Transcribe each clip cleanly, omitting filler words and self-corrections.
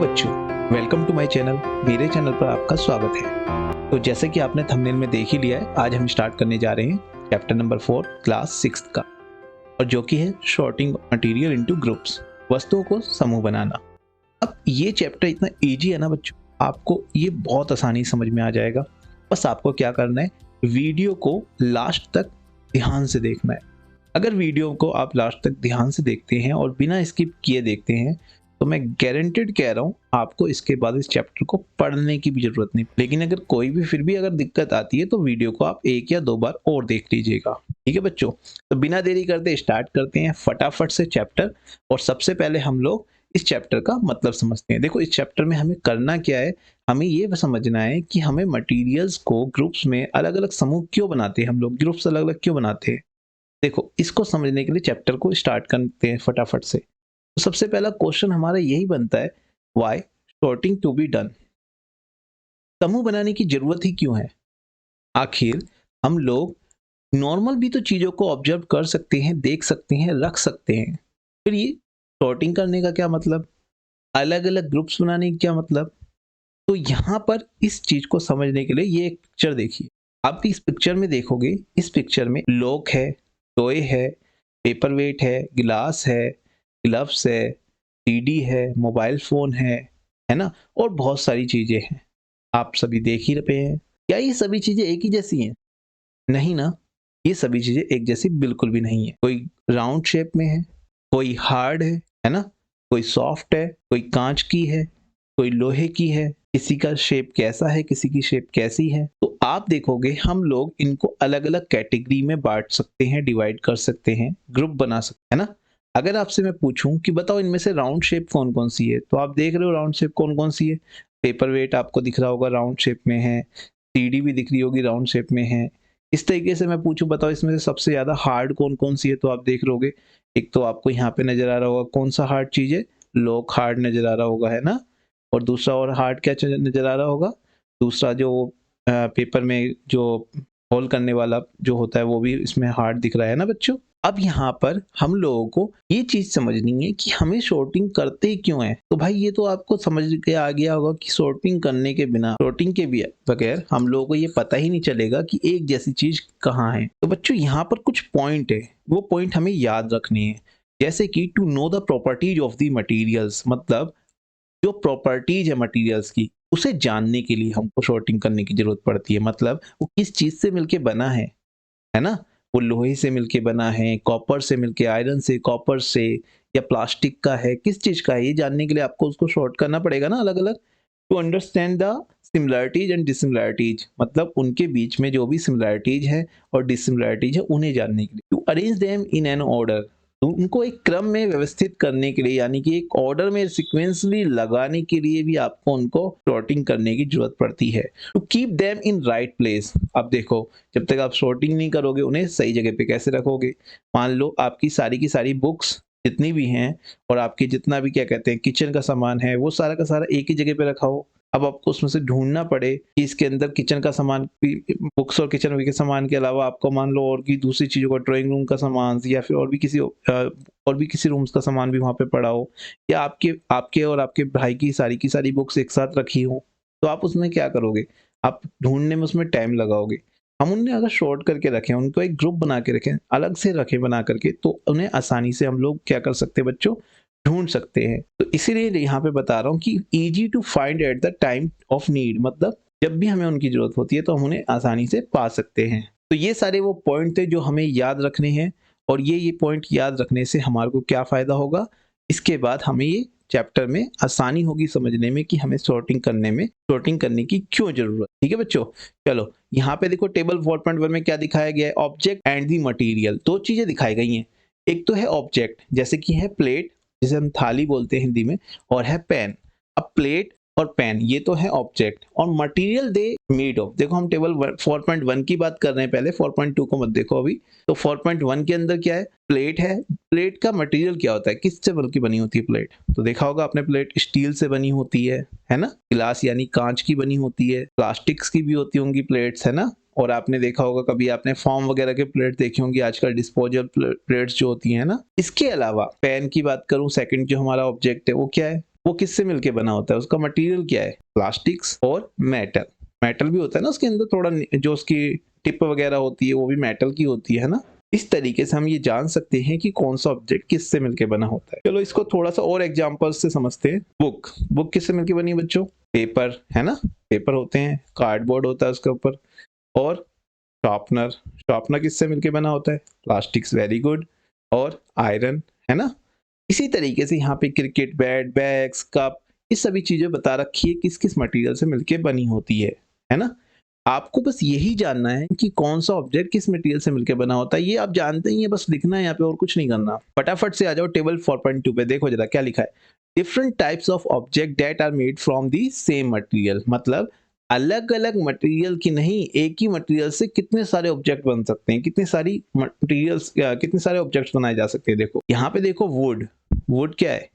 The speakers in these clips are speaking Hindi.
बच्चों, वेलकम टू माय चैनल। मेरे चैनल पर आपका स्वागत है। तो जैसे कि आपने थंबनेल में देख ही लिया है, आज हम स्टार्ट करने जा रहे हैं चैप्टर नंबर 4 क्लास 6 का, और जो कि है सॉर्टिंग मटेरियल इनटू ग्रुप्स, वस्तुओं को समूह बनाना। अब ये चैप्टर इतना इजी है ना बच्चों, आपको ये बहुत आसानी समझ में आ जाएगा। बस आपको क्या करना है, वीडियो को लास्ट तक ध्यान से देखना है। अगर वीडियो को आप लास्ट तक ध्यान से देखते हैं और बिना स्किप किए देखते हैं, तो मैं गारंटेड कह रहा हूँ आपको इसके बाद इस चैप्टर को पढ़ने की भी जरूरत नहीं। लेकिन अगर कोई भी फिर भी अगर दिक्कत आती है तो वीडियो को आप 1 या 2 बार और देख लीजिएगा। ठीक है बच्चों, तो बिना देरी करते स्टार्ट करते हैं फटाफट से चैप्टर। और सबसे पहले हम लोग इस चैप्टर का मतलब समझते हैं। देखो, इस चैप्टर में हमें करना क्या है, हमें ये समझना है कि हमें मटेरियल्स को ग्रुप्स में अलग अलग समूह क्यों बनाते हैं, हम लोग ग्रुप्स अलग अलग क्यों बनाते हैं। देखो, इसको समझने के लिए चैप्टर को स्टार्ट करते हैं फटाफट से। तो सबसे पहला क्वेश्चन हमारा यही बनता है, why sorting to be done. समूह बनाने की जरूरत ही क्यों है। आखिर हम लोग नॉर्मल भी तो चीजों को ऑब्जर्व कर सकते हैं, देख सकते हैं, रख सकते हैं। फिर ये सॉर्टिंग करने का क्या मतलब, अलग अलग ग्रुप्स बनाने का क्या मतलब। तो यहाँ पर इस चीज को समझने के लिए ये एक पिक्चर देखिए। आप इस पिक्चर में देखोगे, इस पिक्चर में लॉक है, टॉय है, पेपर वेट है, गिलास है, ग्लव्स है, सीडी है, मोबाइल फोन है ना, और बहुत सारी चीजें हैं। आप सभी देख ही रहे हैं। क्या ये सभी चीजें एक ही जैसी हैं? नहीं ना, ये सभी चीजें एक जैसी बिल्कुल भी नहीं है। कोई राउंड शेप में है, कोई हार्ड है ना, कोई सॉफ्ट है, कोई कांच की है, कोई लोहे की है, किसी का शेप कैसा है, किसी की शेप कैसी है। तो आप देखोगे हम लोग इनको अलग अलग कैटेगरी में बांट सकते हैं, डिवाइड कर सकते हैं, ग्रुप बना सकते हैं ना। अगर आपसे मैं पूछूं कि बताओ इनमें से राउंड शेप कौन कौन सी है, तो आप देख रहे हो राउंड शेप कौन कौन सी है। पेपर वेट आपको दिख रहा होगा राउंड शेप में है, सीडी भी दिख रही होगी राउंड शेप में है। इस तरीके से मैं पूछूं बताओ इसमें से सबसे ज्यादा हार्ड कौन कौन सी है, तो आप देख लोगे एक तो आपको यहाँ पे नजर आ रहा होगा कौन सा हार्ड चीज है, लॉक हार्ड नजर आ रहा होगा, है ना। और दूसरा और हार्ड क्या नजर आ रहा होगा, दूसरा जो पेपर में जो होल करने वाला जो होता है वो भी इसमें हार्ड दिख रहा है ना बच्चों। अब यहाँ पर हम लोगों को ये चीज समझनी है कि हमें सॉर्टिंग करते ही क्यों है। तो भाई ये तो आपको समझ के आ गया होगा कि सॉर्टिंग करने के बिना, सॉर्टिंग के बगैर हम लोगों को ये पता ही नहीं चलेगा कि एक जैसी चीज कहाँ है। तो बच्चों यहाँ पर कुछ पॉइंट है, वो पॉइंट हमें याद रखने हैं। जैसे कि to know the properties of the materials, मतलब जो प्रॉपर्टीज है मटेरियल्स की, उसे जानने के लिए हमको सॉर्टिंग करने की जरूरत पड़ती है। मतलब वो किस चीज से मिलके बना है ना। वो लोहे से मिलके बना है, कॉपर से मिलके, आयरन से, कॉपर से, या प्लास्टिक का है, किस चीज का है, ये जानने के लिए आपको उसको सॉर्ट करना पड़ेगा ना अलग अलग। To understand the similarities and dissimilarities, मतलब उनके बीच में जो भी सिमिलरिटीज है और डिसिमिलरिटीज है उन्हें जानने के लिए। To arrange them in an order, तो उनको एक क्रम में व्यवस्थित करने के लिए, यानी कि एक ऑर्डर में सिक्वेंसली लगाने के लिए भी आपको उनको सॉर्टिंग करने की जरूरत पड़ती है। To keep them in right place, अब देखो जब तक आप सॉर्टिंग नहीं करोगे उन्हें सही जगह पे कैसे रखोगे। मान लो आपकी की सारी बुक्स जितनी भी हैं और आपकी जितना भी क्या कहते हैं किचन का सामान है, वो सारा का सारा एक ही जगह पे रखा हो। अब आपको उसमें से ढूंढना पड़े कि इसके अंदर किचन का सामान, बुक्स और किचन के सामान के अलावा आपको मान लो और की दूसरी चीजों का, ड्राइंग रूम का सामान या फिर और भी किसी रूम्स का सामान भी वहां पे पड़ा हो, या आपके आपके और आपके भाई की सारी बुक्स एक साथ रखी हो, तो आप उसमें क्या करोगे, आप ढूंढने में उसमें टाइम लगाओगे। हम उन्हें अगर शॉर्ट करके रखें, उनको एक ग्रुप बना के रखें, अलग से रखें बना करके, तो उन्हें आसानी से हम लोग क्या कर सकते हैं बच्चों, ढूंढ सकते हैं। तो इसीलिए यहाँ पे बता रहा हूँ कि easy to find at the time of need, मतलब जब भी हमें उनकी जरूरत होती है तो हम उन्हें आसानी से पा सकते हैं। तो ये सारे वो पॉइंट थे जो हमें याद रखने हैं, और ये पॉइंट याद रखने से हमारे को क्या फायदा होगा, इसके बाद हमें ये चैप्टर में आसानी होगी समझने में कि हमें सॉर्टिंग करने की क्यों जरूरत। ठीक है बच्चों, चलो यहाँ पे देखो टेबल 4.1 में क्या दिखाया गया है, ऑब्जेक्ट एंड दी मटेरियल। दो चीजें दिखाई गई हैं, एक तो है ऑब्जेक्ट जैसे कि है प्लेट, जिसे हम थाली बोलते हैं हिंदी में, और है पेन। अब प्लेट और पेन ये तो है ऑब्जेक्ट, और मटेरियल दे मेड ऑफ, देखो हम टेबल 4.1 की बात कर रहे हैं, पहले 4.2 को मत देखो अभी। तो 4.1 के अंदर क्या है, प्लेट है। प्लेट का मटेरियल क्या होता है, किससे बल्कि बनी होती है प्लेट, तो देखा होगा आपने प्लेट स्टील से बनी होती है ना। गिलास यानी कांच की बनी होती है, प्लास्टिक्स की भी होती होंगी प्लेट्स, है ना। और आपने देखा होगा कभी आपने फॉर्म वगैरह के प्लेट देखी होंगी, आजकल डिस्पोजल प्लेट्स जो होती है ना। इसके अलावा पेन की बात करूं, सेकंड जो हमारा ऑब्जेक्ट है वो क्या है, वो किससे मिलके बना होता है, उसका मटेरियल क्या है, प्लास्टिक्स और मेटल। मेटल भी होता है ना उसके अंदर, थोड़ा जो उसकी टिप वगैरह होती है वो भी मेटल की होती है ना। इस तरीके से हम ये जान सकते हैं कि कौन सा ऑब्जेक्ट किससे मिलके बना होता है। चलो इसको थोड़ा सा और एग्जांपल से समझते हैं। बुक किससे मिलके बनी है बच्चों, पेपर है ना, पेपर होते हैं, कार्डबोर्ड होता है उसके ऊपर। और शार्पनर किससे मिलके बना होता है, प्लास्टिक्स, वेरी गुड। और आयरन है ना। इसी तरीके से यहाँ पे क्रिकेट बैट, बैग्स, कप, ये सभी चीजें बता रखी है किस किस मटेरियल से मिलके बनी होती है ना। आपको बस यही जानना है कि कौन सा ऑब्जेक्ट किस मटेरियल से मिलकर बना होता है, ये आप जानते ही हैं, बस लिखना है यहाँ पे और कुछ नहीं करना। फटाफट से आ जाओ टेबल 4.2 पे, देखो जरा क्या लिखा है। Different types of object that are made from the same material, मतलब अलग अलग मटेरियल की नहीं, एक ही मटेरियल से कितने सारे ऑब्जेक्ट बन सकते हैं, कितने सारी मटेरियल्स, कितने सारे ऑब्जेक्ट्स बनाए जा सकते हैं। देखो यहाँ पे देखो, वुड क्या है,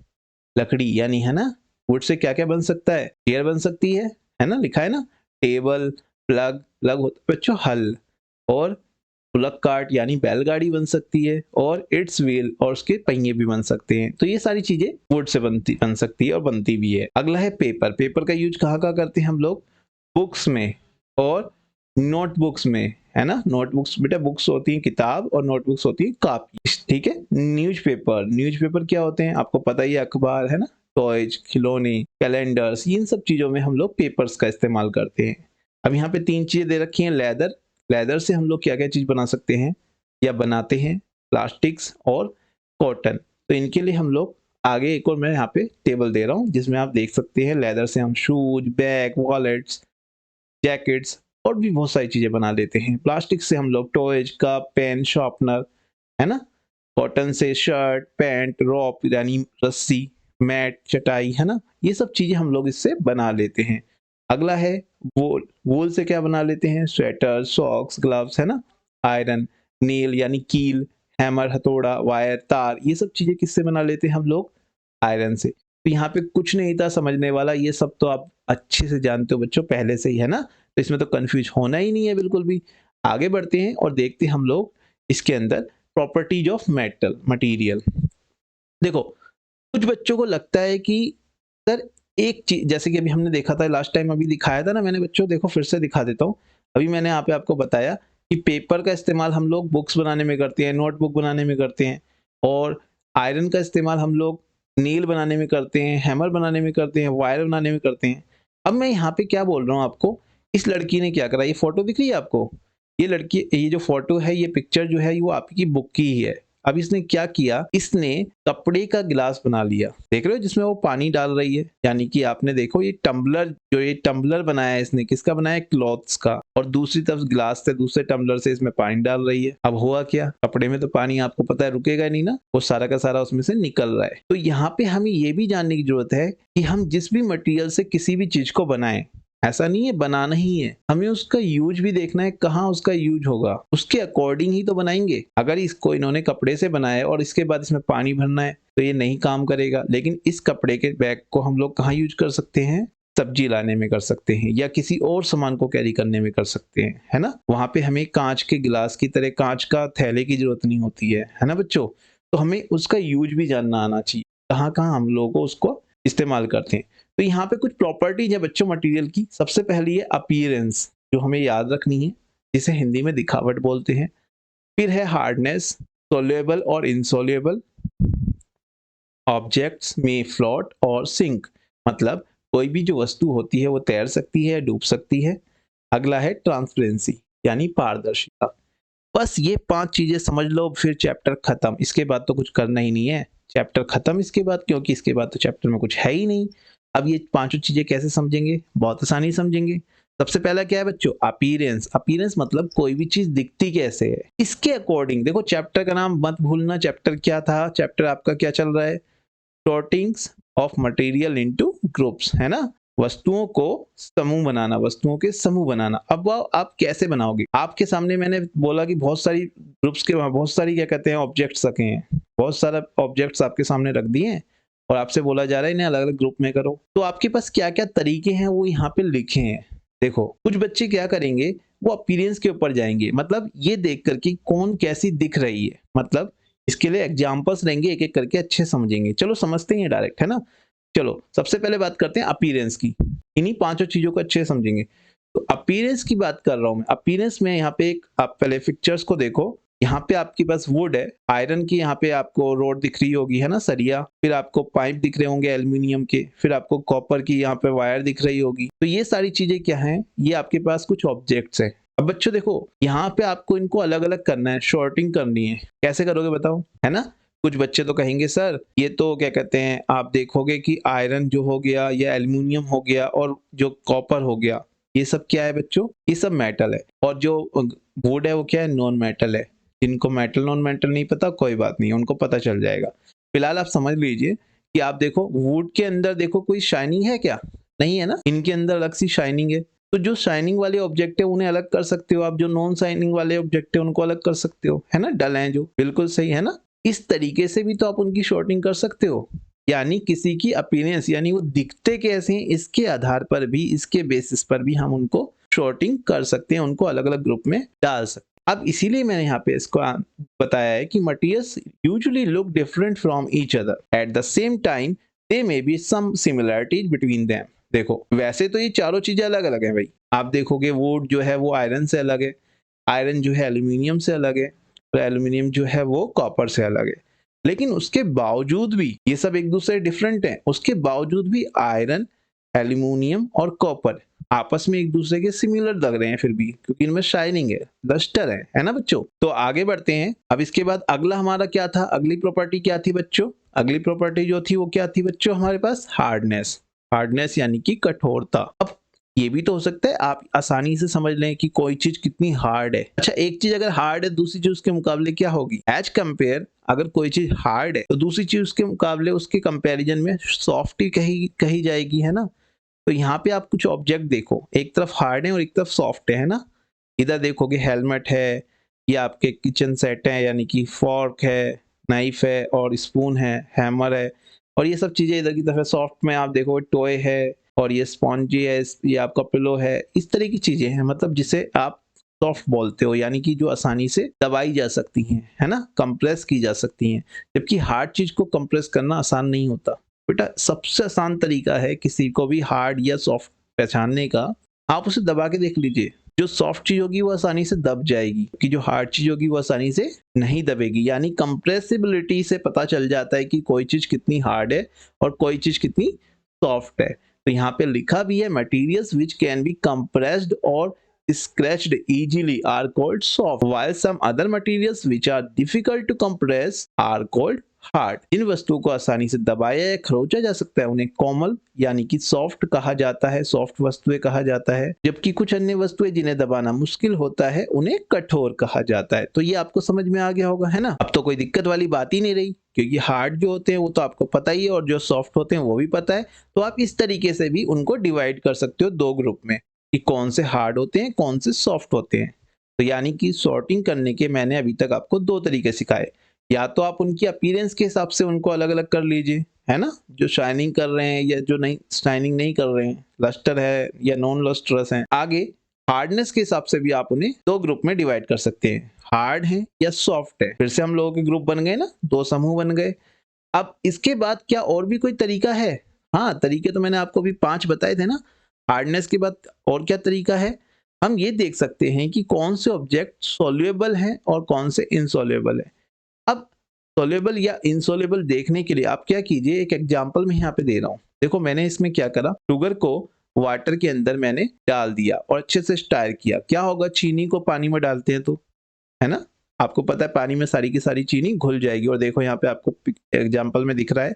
लकड़ी यानी, है ना। वुड से क्या क्या बन सकता है, चेयर बन सकती है ना, लिखा है ना। टेबल, प्लग होता है बच्चों हल, और प्लग कार्ट यानी बैलगाड़ी बन सकती है, और इट्स व्हील, और उसके पहिए भी बन सकते हैं। तो ये सारी चीजें वुड से बन सकती है और बनती भी है। अगला है पेपर का यूज कहाँ कहाँ करते हैं हम लोग, बुक्स में और नोटबुक्स में, है ना। नोटबुक्स बेटा, बुक्स होती है किताब और नोटबुक्स होती है कॉपी, ठीक है। न्यूज़पेपर क्या होते हैं आपको पता ही है, अखबार है ना। टॉयज, खिलौने, कैलेंडर्स, इन सब चीजों में हम लोग पेपर्स का इस्तेमाल करते हैं। अब यहाँ पे 3 चीजें दे रखी हैं। लेदर से हम लोग क्या क्या चीज बना सकते हैं या बनाते हैं, प्लास्टिक्स और कॉटन। तो इनके लिए हम लोग आगे एक और मैं यहाँ पे टेबल दे रहा हूँ जिसमें आप देख सकते हैं, लेदर से हम शूज, बैग, वॉलेट्स, जैकेट्स और भी बहुत सारी चीजें बना लेते हैं। प्लास्टिक से हम लोग टॉयज, कप, पेन, शार्पनर, है ना। कॉटन से शर्ट, पैंट, रॉप यानी रस्सी, मैट, चटाई, है ना। ये सब चीजें हम लोग इससे बना लेते हैं। अगला है वूल से क्या बना लेते हैं, स्वेटर, सॉक्स, ग्लव्स, है ना। आयरन, नील यानी कील, हैमर, हथौड़ा, वायर, तार, ये सब चीजें किससे बना लेते हैं हम लोग, आयरन से। तो यहाँ पे कुछ नहीं था समझने वाला, ये सब तो आप अच्छे से जानते हो बच्चों पहले से ही, है ना। तो इसमें तो कंफ्यूज होना ही नहीं है बिल्कुल भी। आगे बढ़ते हैं और देखते हैं हम लोग इसके अंदर प्रॉपर्टीज ऑफ मटेरियल। देखो कुछ बच्चों को लगता है कि सर एक चीज, जैसे कि अभी हमने देखा था लास्ट टाइम, अभी दिखाया था ना मैंने बच्चों, देखो फिर से दिखा देता हूँ। अभी मैंने यहाँ पे आपको बताया कि पेपर का इस्तेमाल हम लोग बुक्स बनाने में करते हैं, नोटबुक बनाने में करते हैं, और आयरन का इस्तेमाल हम लोग नील बनाने में करते हैं, हैमर बनाने में करते हैं, वायर बनाने में करते हैं। अब मैं यहाँ पे क्या बोल रहा हूँ आपको, इस लड़की ने क्या करा, ये फोटो दिख रही है आपको, ये लड़की, ये जो फोटो है, ये पिक्चर जो है वो आपकी बुक की ही है। अब इसने क्या किया, इसने कपड़े का गिलास बना लिया, देख रहे हो, जिसमें वो पानी डाल रही है, यानी कि आपने देखो ये टम्बलर, जो ये टम्बलर बनाया है इसने, किसका बनाया, क्लॉथ्स का, और दूसरी तरफ गिलास से, दूसरे टम्बलर से इसमें पानी डाल रही है। अब हुआ क्या, कपड़े में तो पानी आपको पता है रुकेगा नहीं ना, वो सारा का सारा उसमें से निकल रहा है। तो यहाँ पे हमें ये भी जानने की जरूरत है कि हम जिस भी मटेरियल से किसी भी चीज को बनाएं, ऐसा नहीं है बनाना ही है, हमें उसका यूज भी देखना है, कहाँ उसका यूज होगा, उसके अकॉर्डिंग ही तो बनाएंगे। अगर इसको इन्होंने कपड़े से बनाया और इसके बाद इसमें पानी भरना है तो ये नहीं काम करेगा। लेकिन इस कपड़े के बैग को हम लोग कहाँ यूज कर सकते हैं, सब्जी लाने में कर सकते हैं, या किसी और सामान को कैरी करने में कर सकते हैं, है ना। वहां पे हमें कांच के गिलास की तरह कांच का थैले की जरूरत नहीं होती है ना बच्चों। तो हमें उसका यूज भी जानना आना चाहिए, कहाँ कहाँ हम लोगों को उसको इस्तेमाल करते हैं। तो यहाँ पे कुछ प्रॉपर्टीज है बच्चों मटेरियल की। सबसे पहली है अपीयरेंस, जो हमें याद रखनी है, जिसे हिंदी में दिखावट बोलते हैं। फिर है हार्डनेस, सोल्यूबल और इनसोल्यूबल, ऑब्जेक्ट्स में फ्लोट और सिंक, मतलब कोई भी जो वस्तु होती है वो तैर सकती है, डूब सकती है। अगला है ट्रांसपेरेंसी यानी पारदर्शिता। बस ये 5 चीजें समझ लो, फिर चैप्टर खत्म। इसके बाद तो कुछ करना ही नहीं है, चैप्टर खत्म इसके बाद, क्योंकि इसके बाद तो चैप्टर में कुछ है ही नहीं। अब ये 5 चीजें कैसे समझेंगे, बहुत आसानी समझेंगे। सबसे पहला क्या है बच्चों, अपीयरेंस। अपीयरेंस मतलब कोई भी चीज दिखती कैसे है, इसके अकॉर्डिंग। देखो चैप्टर का नाम मत भूलना, चैप्टर क्या था, चैप्टर आपका क्या चल रहा है, sortings of material into groups, है ना। वस्तुओं को समूह बनाना, वस्तुओं के समूह बनाना। अब वो आप कैसे बनाओगे, आपके सामने मैंने बोला कि बहुत सारी ग्रुप्स के, बहुत सारी क्या कहते हैं, ऑब्जेक्ट्स रखे हैं, बहुत सारा ऑब्जेक्ट्स आपके सामने रख दिए हैं, और आपसे बोला जा रहा है इन्हें अलग अलग ग्रुप में करो। तो आपके पास क्या क्या तरीके हैं वो यहाँ पे लिखे हैं। देखो कुछ बच्चे क्या करेंगे, वो अपीयरेंस के ऊपर जाएंगे, मतलब ये देख करके कौन कैसी दिख रही है, मतलब इसके लिए एग्जाम्पल्स रहेंगे, एक एक करके अच्छे समझेंगे। चलो समझते हैं डायरेक्ट, है ना। चलो सबसे पहले बात करते हैं अपीयरेंस की। इन्हीं पांचों चीजों को अच्छे से समझेंगे। तो अपीयरेंस की बात कर रहा हूं मैं। अपीयरेंस में यहाँ पे एक, आप पहले पिक्चर्स को देखो। यहाँ पे आपके पास वुड है, आयरन की यहाँ पे आपको रोड दिख रही होगी, है ना, सरिया। फिर आपको पाइप दिख रहे होंगे एल्यूमिनियम के। फिर आपको कॉपर की यहाँ पे वायर दिख रही होगी। तो ये सारी चीजें क्या हैं, ये आपके पास कुछ ऑब्जेक्ट्स है। अब बच्चों देखो, यहाँ पे आपको इनको अलग अलग करना है, शॉर्टिंग करनी है। कैसे करोगे बताओ, है ना। कुछ बच्चे तो कहेंगे सर ये तो क्या कहते हैं, आप देखोगे कि आयरन जो हो गया या एल्यूमिनियम हो गया और जो कॉपर हो गया, ये सब क्या है बच्चों, ये सब मेटल है। और जो वुड है वो क्या है, नॉन मेटल है। जिनको मेटल नॉन मेटल नहीं पता कोई बात नहीं, उनको पता चल जाएगा। फिलहाल आप समझ लीजिए कि आप देखो वुड के अंदर देखो कोई शाइनिंग है क्या, नहीं है ना। इनके अंदर अलग सी शाइनिंग है। तो जो शाइनिंग वाले ऑब्जेक्ट है उन्हें अलग कर सकते हो आप, जो नॉन शाइनिंग वाले ऑब्जेक्ट है उनको अलग कर सकते हो, है ना। डल है जो, बिल्कुल सही है ना। इस तरीके से भी तो आप उनकी शॉर्टिंग कर सकते हो। यानी किसी की अपीयरेंस, यानी वो दिखते कैसे हैं, इसके आधार पर भी, इसके बेसिस पर भी हम उनको शॉर्टिंग कर सकते हैं, उनको अलग अलग ग्रुप में डाल सकते हैं। अब इसीलिए मैंने यहाँ पे इसको बताया है कि materials usually look different from each other at the same time they may be some similarities between them. देखो वैसे तो ये चारों चीजें अलग अलग है भाई। आप देखोगे वुड जो है वो आयरन से अलग है, आयरन जो है एल्यूमिनियम से अलग है, और एल्यूमिनियम जो है वो कॉपर से अलग है। लेकिन उसके बावजूद भी ये सब एक दूसरे डिफरेंट हैं, उसके बावजूद भी आयरन, एल्यूमिनियम और कॉपर आपस में एक दूसरे के सिमिलर लग रहे हैं फिर भी, क्योंकि इनमें शाइनिंग है, लस्टर है ना बच्चों। तो आगे बढ़ते हैं। अब इसके बाद अगला हमारा क्या था, अगली प्रॉपर्टी क्या थी बच्चों, अगली प्रॉपर्टी जो थी वो क्या थी बच्चों हमारे पास, हार्डनेस। हार्डनेस यानी कि कठोरता। अब ये भी तो हो सकता है आप आसानी से समझ लें कि कोई चीज कितनी हार्ड है। अच्छा, एक चीज अगर हार्ड है दूसरी चीज उसके मुकाबले क्या होगी, एज कंपेयर। अगर कोई चीज हार्ड है तो दूसरी चीज उसके मुकाबले, उसके कंपैरिजन में सॉफ्ट ही कही जाएगी, है ना। तो यहाँ पे आप कुछ ऑब्जेक्ट देखो, एक तरफ हार्ड है और एक तरफ सॉफ्ट है ना। इधर देखोगे हेलमेट है, या आपके किचन सेट है, यानी कि फॉर्क है, नाइफ है और स्पून है, हैमर है, और ये सब चीजें इधर की तरफ है। सॉफ्ट में आप देखोगे टॉय है, और ये स्पॉन्जी है, ये आपका पिलो है। इस तरह की चीजें हैं, मतलब जिसे आप सॉफ्ट बोलते हो, यानी कि जो आसानी से दबाई जा सकती हैं, है ना, कंप्रेस की जा सकती हैं। जबकि हार्ड चीज को कंप्रेस करना आसान नहीं होता बेटा। सबसे आसान तरीका है किसी को भी हार्ड या सॉफ्ट पहचानने का, आप उसे दबा के देख लीजिए। जो सॉफ्ट चीज होगी वो आसानी से दब जाएगी, कि जो हार्ड चीज होगी वो आसानी से नहीं दबेगी। यानी कंप्रेसिबिलिटी से पता चल जाता है कि कोई चीज कितनी हार्ड है और कोई चीज कितनी सॉफ्ट है। तो यहाँ पे लिखा भी है, materials which can be compressed और scratched easily are called soft, while some other materials which are difficult to compress are called hard. इन वस्तुओं को आसानी से दबाया या खरोचा जा सकता है उन्हें कोमल यानी कि सॉफ्ट कहा जाता है, सॉफ्ट वस्तुएं कहा जाता है। जबकि कुछ अन्य वस्तुएं जिन्हें दबाना मुश्किल होता है उन्हें कठोर कहा जाता है। तो ये आपको समझ में आ गया होगा, है ना। अब तो कोई दिक्कत वाली बात ही नहीं रही, क्योंकि हार्ड जो होते हैं वो तो आपको पता ही है, और जो सॉफ्ट होते हैं वो भी पता है। तो आप इस तरीके से भी उनको डिवाइड कर सकते हो दो ग्रुप में, कि कौन से हार्ड होते हैं कौन से सॉफ्ट होते हैं। तो यानी कि सॉर्टिंग करने के मैंने अभी तक आपको दो तरीके सिखाए। या तो आप उनकी अपीयरेंस के हिसाब से उनको अलग अलग कर लीजिए, है ना, जो शाइनिंग कर रहे हैं या जो नहीं शाइनिंग नहीं कर रहे हैं, लस्टर है या नॉन लस्टरस हैं। आगे हार्डनेस के हिसाब से भी आप उन्हें दो ग्रुप में डिवाइड कर सकते हैं, हार्ड है या सॉफ्ट है। फिर से हम लोगों के ग्रुप बन गए ना, दो समूह बन गए। अब इसके बाद क्या और भी कोई तरीका है? हाँ, तरीके तो मैंने आपको अभी 5 बताए थे ना। हार्डनेस के बाद और क्या तरीका है, हम ये देख सकते हैं कि कौन से ऑब्जेक्ट सोल्यूबल हैं और कौन से इनसोल्यूबल है। अब सोल्यूबल या इनसोल्यूबल देखने के लिए आप क्या कीजिए, एक एग्जांपल मैं यहाँ पे दे रहा हूँ। देखो मैंने इसमें क्या करा, शुगर को वाटर के अंदर मैंने डाल दिया और अच्छे से स्टायर किया। क्या होगा, चीनी को पानी में डालते हैं तो, है ना, आपको पता है पानी में सारी की सारी चीनी घुल जाएगी। और देखो यहाँ पे आपको एग्जाम्पल में दिख रहा है,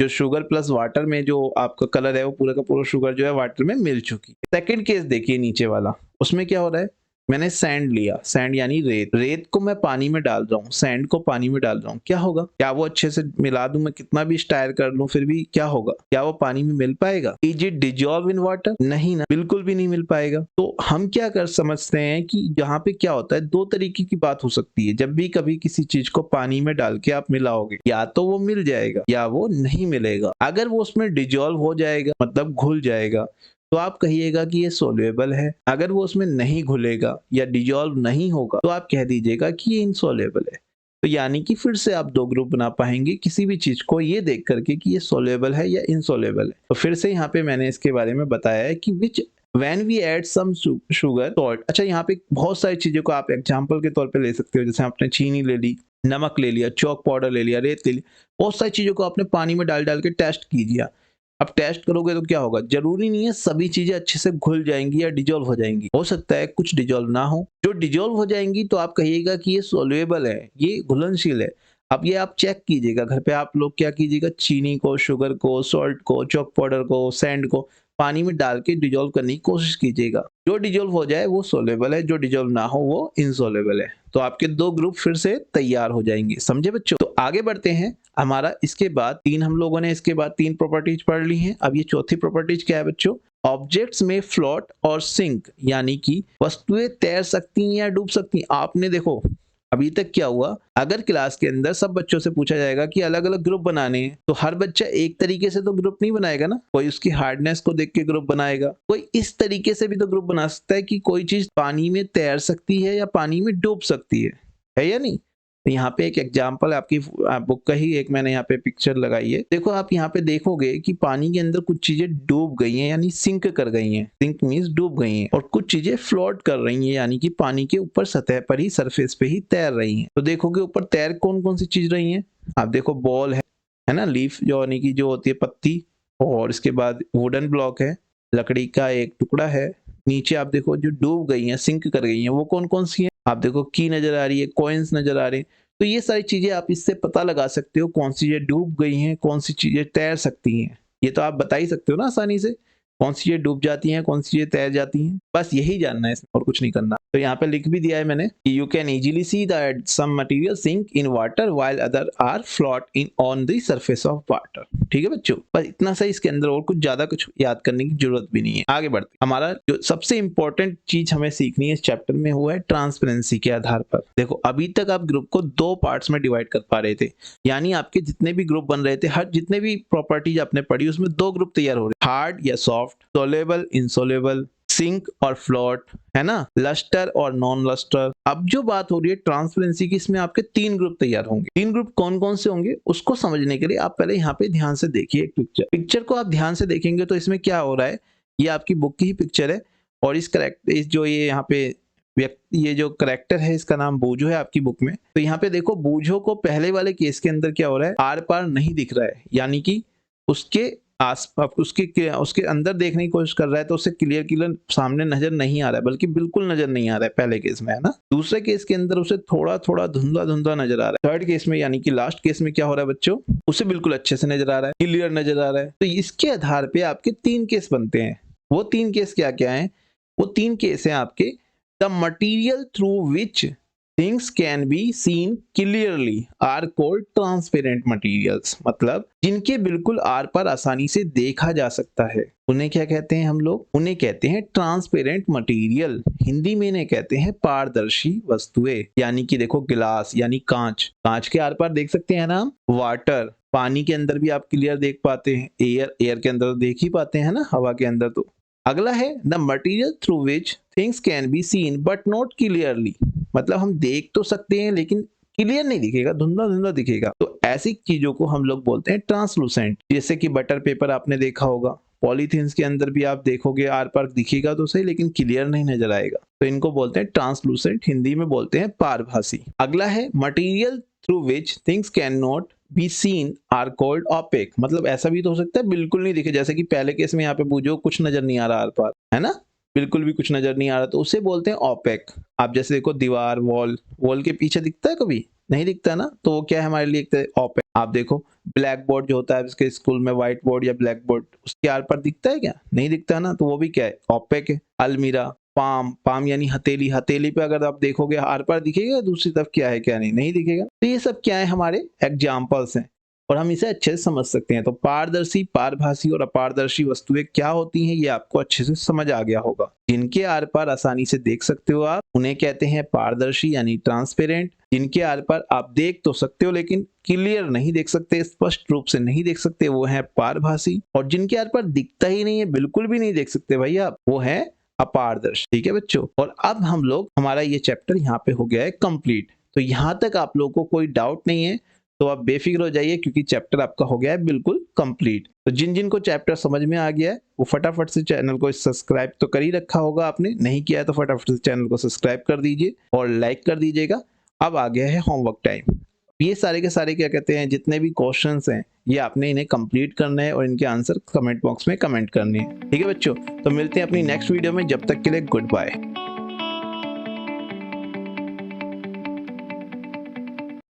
जो शुगर प्लस वाटर में जो आपका कलर है वो पूरा का पूरा शुगर जो है वाटर में मिल चुकी है। सेकंड केस देखिए नीचे वाला, उसमें क्या हो रहा है, मैंने सैंड लिया, सैंड यानी रेत, रेत को मैं पानी में डाल रहा हूँ, सैंड को पानी में डाल रहा हूँ। क्या होगा, क्या वो अच्छे से मिला दूं, मैं कितना भी स्टायर कर लूं फिर भी क्या होगा, क्या वो पानी में मिल पाएगा? Is it dissolve in water? नहीं ना, बिल्कुल भी नहीं मिल पाएगा। तो हम क्या कर समझते हैं कि यहाँ पे क्या होता है, दो तरीके की बात हो सकती है। जब भी कभी किसी चीज को पानी में डाल के आप मिलाओगे, या तो वो मिल जाएगा या वो नहीं मिलेगा। अगर वो उसमें डिजॉल्व हो जाएगा मतलब घुल जाएगा तो आप कहिएगा कि ये सोल्यूबल है। अगर वो उसमें नहीं घुलेगा या डिजॉल्व नहीं होगा तो आप कह दीजिएगा कि ये इनसोल्यूबल है। तो यानी कि फिर से आप दो ग्रुप बना पाएंगे किसी भी चीज को ये देख करके कि ये सोलेबल है या इनसोलेबल है। तो फिर से यहाँ पे मैंने इसके बारे में बताया है कि which when we add some sugar salt. अच्छा, यहाँ पे बहुत सारी चीजों को आप एग्जांपल के तौर पे ले सकते हो, जैसे आपने चीनी ले ली, नमक ले लिया, चौक पाउडर ले लिया, रेत ले ली, बहुत सारी चीजों को आपने पानी में डाल डाल के टेस्ट कीजिए। अब टेस्ट करोगे तो क्या होगा, जरूरी नहीं है सभी चीजें अच्छे से घुल जाएंगी या डिजोल्व हो जाएंगी, हो सकता है कुछ डिजोल्व ना हो। जो डिजोल्व हो जाएंगी तो आप कहिएगा कि ये सोल्यूएबल है, ये घुलनशील है। अब ये आप चेक कीजिएगा घर पे, आप लोग क्या कीजिएगा, चीनी को, शुगर को, सॉल्ट को, चॉक पाउडर को, सैंड को पानी में डाल के डिजोल्व करने की कोशिश कीजिएगा। जो डिजोल्व हो जाए वो सोलेबल है, जो डिजोल्व ना हो वो इनसोलेबल है। तो आपके दो ग्रुप फिर से तैयार हो जाएंगे। समझे बच्चों? तो आगे बढ़ते हैं। हमारा इसके बाद तीन, हम लोगों ने इसके बाद तीन प्रॉपर्टीज पढ़ ली हैं। अब ये चौथी प्रॉपर्टीज क्या है बच्चों? ऑब्जेक्ट्स में फ्लोट और सिंक, यानी कि वस्तुएं तैर सकती हैं या डूब सकती हैं। आपने देखो अभी तक क्या हुआ, अगर क्लास के अंदर सब बच्चों से पूछा जाएगा कि अलग अलग ग्रुप बनाने हैं, तो हर बच्चा एक तरीके से तो ग्रुप नहीं बनाएगा ना। कोई उसकी हार्डनेस को देख के ग्रुप बनाएगा, कोई इस तरीके से भी तो ग्रुप बना सकता है कि कोई चीज पानी में तैर सकती है या पानी में डूब सकती है या नहीं। तो यहाँ पे एक एग्जाम्पल आपकी बुक का ही एक मैंने यहाँ पे पिक्चर लगाई है। देखो आप यहाँ पे देखोगे कि पानी के अंदर कुछ चीजें डूब गई हैं, यानी सिंक कर गई हैं। सिंक मीन्स डूब गई हैं। और कुछ चीजें फ्लोट कर रही हैं, यानी कि पानी के ऊपर सतह पर ही, सरफेस पे ही तैर रही हैं। तो देखोगे ऊपर तैर कौन कौन सी चीज रही है। आप देखो बॉल है ना, लीफ जो यानी कि जो होती है पत्ती, और इसके बाद वुडन ब्लॉक है, लकड़ी का एक टुकड़ा है। नीचे आप देखो जो डूब गई हैं, सिंक कर गई हैं, वो कौन कौन सी है। आप देखो की नजर आ रही है, कॉइन्स नजर आ रहे हैं। तो ये सारी चीजें आप इससे पता लगा सकते हो कौन सी चीजें डूब गई हैं, कौन सी चीजें तैर सकती हैं। ये तो आप बता ही सकते हो ना आसानी से, कौन सी चीजें डूब जाती हैं, कौन सी चीजें तैर जाती हैं। बस यही जानना है इसमें, और कुछ नहीं करना। तो यहाँ पे लिख भी दिया है मैंने कि you can easily see that some material sink in water while other are float in on the surface of water. ठीक है बच्चों, बस इतना सा इसके अंदर, और कुछ ज्यादा कुछ याद करने की जरूरत भी नहीं है। आगे बढ़ते, हमारा जो सबसे इंपॉर्टेंट चीज हमें सीखनी है इस चैप्टर में, हुआ है ट्रांसपेरेंसी के आधार पर। देखो अभी तक आप ग्रुप को दो पार्ट्स में डिवाइड कर पा रहे थे, यानी आपके जितने भी ग्रुप बन रहे थे, हर जितने भी प्रॉपर्टीज आपने पढ़ी उसमें दो ग्रुप तैयार हो रहे, हार्ड या सॉफ्ट, सोलेबल, इनसोलेबल, सिंक और फ्लोट, है ना, लस्टर और नॉन लस्टर। अब जो बात हो रही है ट्रांसपेरेंसी की, इसमें आपके तीन ग्रुप तैयार होंगे। तीन ग्रुप कौन कौन से होंगे उसको समझने के लिए आप पहले यहाँ पे ध्यान से देखिए एक पिक्चर को। आप ध्यान से देखेंगे तो इसमें क्या हो रहा है, ये आपकी बुक की ही पिक्चर है, और इस जो ये यहाँ पे ये जो करेक्टर है इसका नाम बूझो है आपकी बुक में। तो यहाँ पे देखो बूझो को पहले वाले केस के अंदर क्या हो रहा है, आर पार नहीं दिख रहा है, यानी कि उसके उसके अंदर देखने की कोशिश कर रहा है, तो उसे क्लियर सामने नजर नहीं आ रहा है, बल्कि बिल्कुल नजर नहीं आ रहा है पहले केस में, है ना। दूसरे केस के अंदर उसे थोड़ा थोड़ा धुंधला धुंधला नजर आ रहा है। थर्ड केस में यानी कि लास्ट केस में क्या हो रहा है बच्चों, उसे बिल्कुल अच्छे से नजर आ रहा है, क्लियर नजर आ रहा है। तो इसके आधार पे आपके तीन केस बनते हैं। वो तीन केस क्या क्या है, वो तीन केस है आपके, the material through which things can be seen clearly are called transparent materials। मतलब जिनके बिल्कुल आर पार आसानी से देखा जा सकता है, उन्हें क्या कहते हैं हम लोग, उन्हें कहते हैं ट्रांसपेरेंट मटेरियल। हिंदी में इन्हें कहते हैं पारदर्शी वस्तुएं। यानी कि देखो गिलास यानी कांच, कांच के आर पार देख सकते हैं ना हम। वाटर, पानी के अंदर भी आप क्लियर देख पाते हैं। एयर के अंदर देख ही पाते हैं ना, हवा के अंदर। तो अगला है the material through which things can be seen but not clearly. मतलब हम देख तो सकते हैं लेकिन क्लियर नहीं दिखेगा, धुंधला धुंधला दिखेगा। तो ऐसी चीजों को हम लोग बोलते हैं ट्रांसलूसेंट। जैसे कि बटर पेपर आपने देखा होगा, पॉलीथीन्स के अंदर भी आप देखोगे आर पार दिखेगा तो सही, लेकिन क्लियर नहीं नजर आएगा। तो इनको बोलते हैं ट्रांसलूसेंट, हिंदी में बोलते हैं पारभासी। अगला है material through which things can not be seen are called opaque. मतलब ऐसा भी तो हो सकता है बिल्कुल नहीं दिखे, जैसे कि पहले केस में यहाँ पे बूझो कुछ नजर नहीं आ रहा आर पार, है ना, बिल्कुल भी कुछ नजर नहीं आ रहा, तो उसे बोलते हैं ऑपेक। आप जैसे देखो दीवार, वॉल के पीछे दिखता है, कभी नहीं दिखता ना, तो वो क्या है हमारे लिए ऑपेक। आप देखो ब्लैक बोर्ड जो होता है इसके स्कूल में, व्हाइट बोर्ड या ब्लैक बोर्ड, उसके आर पार दिखता है क्या, नहीं दिखता ना, तो वो भी क्या है, ऑपेक है। अलमीरा, पाम यानी हथेली, हथेली पे अगर आप देखोगे आर पार दिखेगा, दूसरी तरफ क्या है क्या नहीं दिखेगा। तो ये सब क्या है हमारे एग्जाम्पल्स हैं, और हम इसे अच्छे से समझ सकते हैं। तो पारदर्शी, पारभासी और अपारदर्शी वस्तुएं क्या होती हैं, ये आपको अच्छे से समझ आ गया होगा। जिनके आर पार आसानी से देख सकते हो आप, उन्हें कहते हैं पारदर्शी यानी ट्रांसपेरेंट। जिनके आर पार आप देख तो सकते हो लेकिन क्लियर नहीं देख सकते, स्पष्ट रूप से नहीं देख सकते, वो है पारभासी। और जिनके आर पार दिखता ही नहीं है, बिल्कुल भी नहीं देख सकते भाई आप, वो है अपारदर्शी। ठीक है बच्चों, और अब हम लोग, हमारा ये चैप्टर यहाँ पे हो गया है कंप्लीट। तो यहाँ तक आप लोगों को कोई डाउट नहीं है तो आप बेफिक्र हो जाइए, क्योंकि चैप्टर आपका हो गया है बिल्कुल कंप्लीट। तो जिन जिन को चैप्टर समझ में आ गया है वो फटाफट से चैनल को सब्सक्राइब तो कर ही रखा होगा आपने, नहीं किया है तो फटाफट से चैनल को सब्सक्राइब कर दीजिए और लाइक कर दीजिएगा। अब आ गया है होमवर्क टाइम। ये सारे के सारे क्या कहते हैं, जितने भी क्वेश्चंस हैं ये आपने इन्हें कंप्लीट करना है और इनके आंसर कमेंट बॉक्स में कमेंट करने हैं। ठीक है बच्चों, तो मिलते हैं अपनी नेक्स्ट वीडियो में, जब तक के लिए गुड बाय।